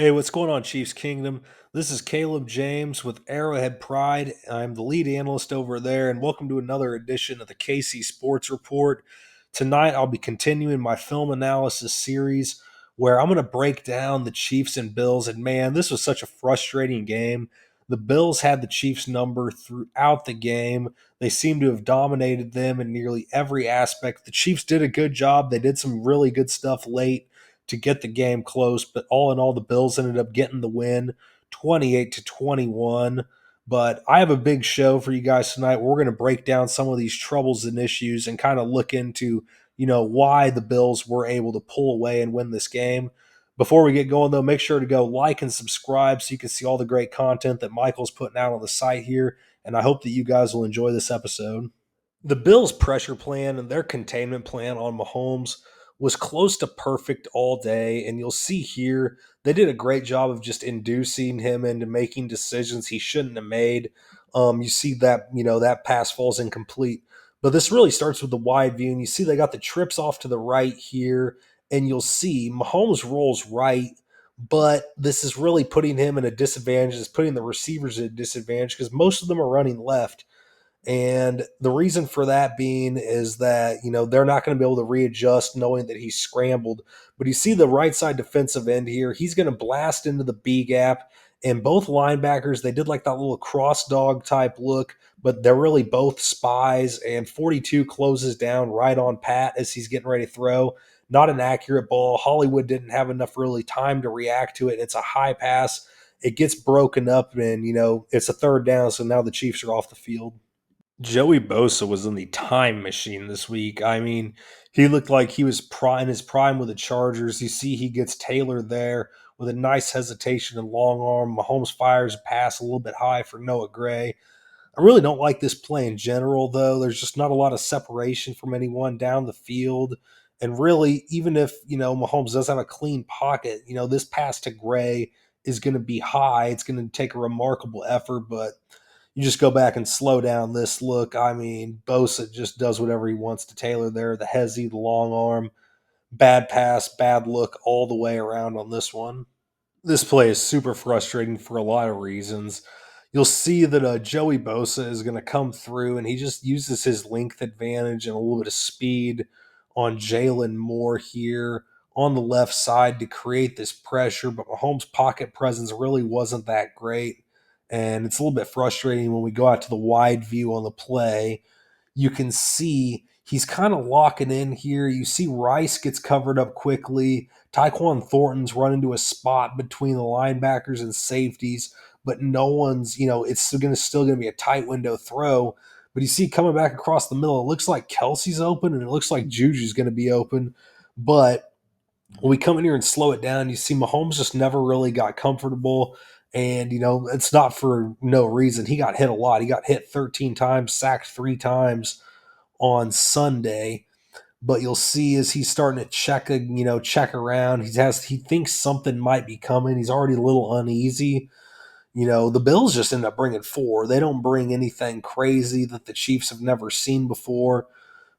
Hey, what's going on, Chiefs Kingdom? This is Caleb James with Arrowhead Pride. I'm the lead analyst over there, and welcome to another edition of the KC Sports Report. Tonight, I'll be continuing my film analysis series where I'm going to break down the Chiefs and Bills. And man, this was such a frustrating game. The Bills had the Chiefs' number throughout the game. They seem to have dominated them in nearly every aspect. The Chiefs did a good job. They did some really good stuff late to get the game close, but all in all, the Bills ended up getting the win 28-21. But I have a big show for you guys tonight. We're going to break down some of these troubles and issues and kind of look into, why the Bills were able to pull away and win this game. Before we get going, though, make sure to go like and subscribe so you can see all the great content that Michael's putting out on the site here. And I hope that you guys will enjoy this episode. The Bills' pressure plan and their containment plan on Mahomes was close to perfect all day. And you'll see here, they did a great job of just inducing him into making decisions he shouldn't have made. You see that, that pass falls incomplete. But this really starts with the wide view. And you see they got the trips off to the right here. And you'll see Mahomes rolls right. But this is really putting him in a disadvantage. It's putting the receivers at a disadvantage because most of them are running left. And the reason for that being is that, they're not going to be able to readjust knowing that he's scrambled. But you see the right side defensive end here. He's going to blast into the B gap. And both linebackers, they did like that little cross dog type look, but they're really both spies. And 42 closes down right on Pat as he's getting ready to throw. Not an accurate ball. Hollywood didn't have enough really time to react to it. It's a high pass. It gets broken up, and, it's a third down. So now the Chiefs are off the field. Joey Bosa was in the time machine this week. I mean, he looked like he was in his prime with the Chargers. You see, he gets Taylor there with a nice hesitation and long arm. Mahomes fires a pass a little bit high for Noah Gray. I really don't like this play in general, though. There's just not a lot of separation from anyone down the field. And really, even if, Mahomes does have a clean pocket, this pass to Gray is going to be high. It's going to take a remarkable effort, but you just go back and slow down this look. I mean, Bosa just does whatever he wants to Taylor there. The hezzy, the long arm, bad pass, bad look all the way around on this one. This play is super frustrating for a lot of reasons. You'll see that Joey Bosa is going to come through and he just uses his length advantage and a little bit of speed on Jalen Moore here on the left side to create this pressure. But Mahomes' pocket presence really wasn't that great. And it's a little bit frustrating when we go out to the wide view on the play. You can see he's kind of locking in here. You see Rice gets covered up quickly. Tyquan Thornton's run into a spot between the linebackers and safeties, but no one's, it's still gonna be a tight window throw. But you see coming back across the middle, it looks like Kelsey's open and it looks like Juju's gonna be open. But when we come in here and slow it down, you see Mahomes just never really got comfortable. And, it's not for no reason. He got hit a lot. He got hit 13 times, sacked 3 times on Sunday. But you'll see as he's starting to check around. He thinks something might be coming. He's already a little uneasy. The Bills just end up bringing 4. They don't bring anything crazy that the Chiefs have never seen before.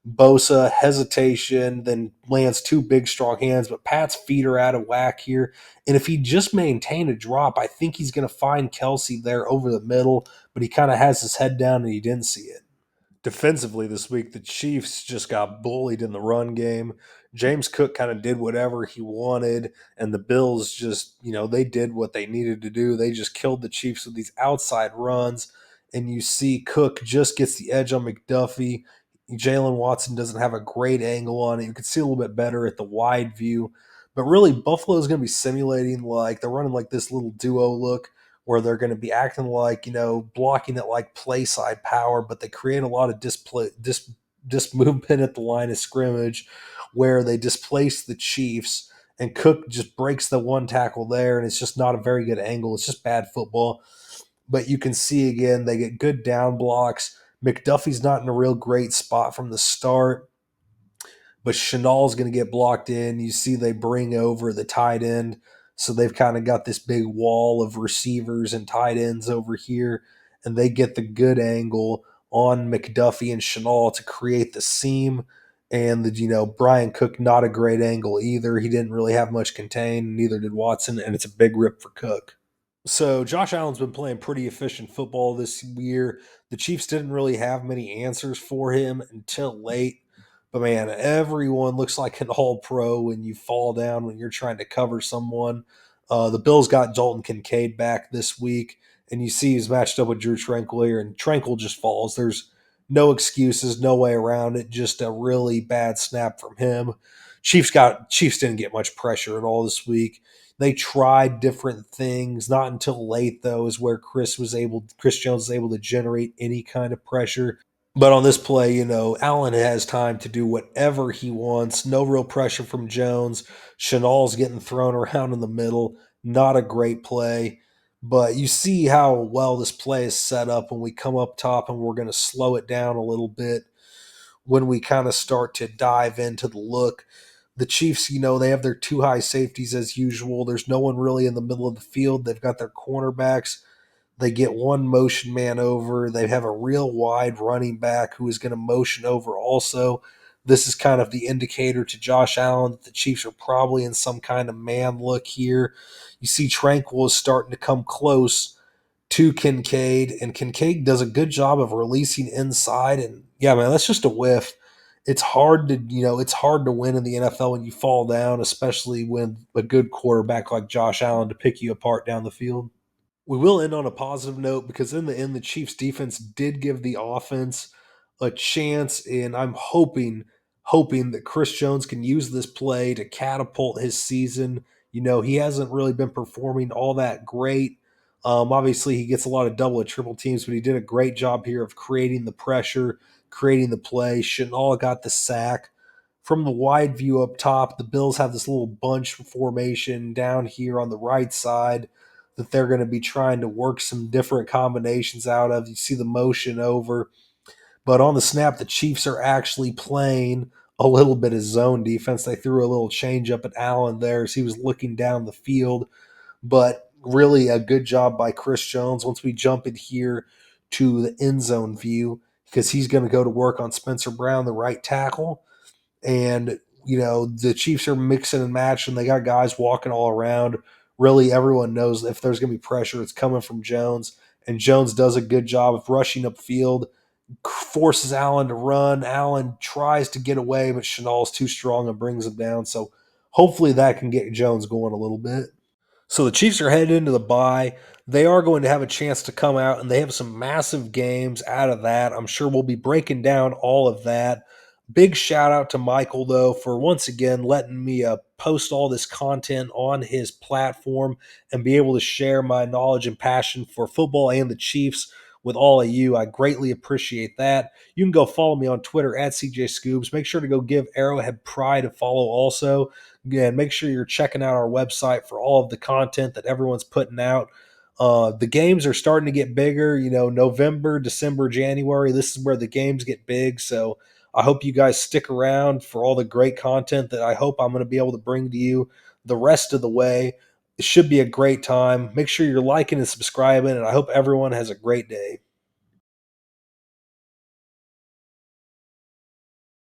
Bosa, hesitation, then lands 2 big, strong hands, but Pat's feet are out of whack here. And if he just maintained a drop, I think he's going to find Kelsey there over the middle, but he kind of has his head down and he didn't see it. Defensively this week, the Chiefs just got bullied in the run game. James Cook kind of did whatever he wanted, and the Bills just, they did what they needed to do. They just killed the Chiefs with these outside runs, and you see Cook just gets the edge on McDuffie. Jalen Watson doesn't have a great angle on it. You can see a little bit better at the wide view. But really, Buffalo is going to be simulating like they're running like this little duo look where they're going to be acting like, blocking it like play side power, but they create a lot of dis movement at the line of scrimmage where they displace the Chiefs and Cook just breaks the one tackle there, and it's just not a very good angle. It's just bad football. But you can see again, they get good down blocks. McDuffie's not in a real great spot from the start, but Chanel's going to get blocked in. You see they bring over the tight end. So they've kind of got this big wall of receivers and tight ends over here, and they get the good angle on McDuffie and Chanel to create the seam. And Brian Cook, not a great angle either. He didn't really have much contain, neither did Watson, and it's a big rip for Cook. So Josh Allen's been playing pretty efficient football this year. The Chiefs didn't really have many answers for him until late. But man, everyone looks like an all pro when you fall down when you're trying to cover someone. The Bills got Dalton Kincaid back this week, and you see he's matched up with Drew Tranquil here, and Tranquil just falls. There's no excuses, no way around it. Just a really bad snap from him. Chiefs didn't get much pressure at all this week. They tried different things. Not until late though is where Chris Jones was able to generate any kind of pressure. But on this play, Allen has time to do whatever he wants. No real pressure from Jones. Chanel's getting thrown around in the middle. Not a great play. But you see how well this play is set up when we come up top and we're going to slow it down a little bit when we kind of start to dive into the look. The Chiefs, they have their two high safeties as usual. There's no one really in the middle of the field. They've got their cornerbacks. They get one motion man over. They have a real wide running back who is going to motion over also. This is kind of the indicator to Josh Allen that the Chiefs are probably in some kind of man look here. You see Tranquil is starting to come close to Kincaid, and Kincaid does a good job of releasing inside. And yeah, man, that's just a whiff. It's hard to win in the NFL when you fall down, especially with a good quarterback like Josh Allen to pick you apart down the field. We will end on a positive note because in the end, the Chiefs defense did give the offense a chance, and I'm hoping that Chris Jones can use this play to catapult his season. He hasn't really been performing all that great. Obviously, he gets a lot of double and triple teams, but he did a great job here of creating the pressure, creating the play. Chenal got the sack. From the wide view up top, the Bills have this little bunch formation down here on the right side that they're going to be trying to work some different combinations out of. You see the motion over, but on the snap, the Chiefs are actually playing a little bit of zone defense. They threw a little change up at Allen there as he was looking down the field, but really a good job by Chris Jones. Once we jump in here to the end zone view, because he's going to go to work on Spencer Brown, the right tackle. And the Chiefs are mixing and matching. They got guys walking all around. Really, everyone knows if there's going to be pressure, it's coming from Jones. And Jones does a good job of rushing upfield, forces Allen to run. Allen tries to get away, but Chanel's too strong and brings him down. So hopefully that can get Jones going a little bit. So the Chiefs are headed into the bye. They are going to have a chance to come out, and they have some massive games out of that. I'm sure we'll be breaking down all of that. Big shout out to Michael, though, for once again letting me post all this content on his platform and be able to share my knowledge and passion for football and the Chiefs with all of you. I greatly appreciate that. You can go follow me on Twitter at CJ Scoobs. Make sure to go give Arrowhead Pride a follow also. Again, make sure you're checking out our website for all of the content that everyone's putting out. The games are starting to get bigger. November, December, January. This is where the games get big. So I hope you guys stick around for all the great content that I hope I'm going to be able to bring to you the rest of the way. It should be a great time. Make sure you're liking and subscribing, and I hope everyone has a great day.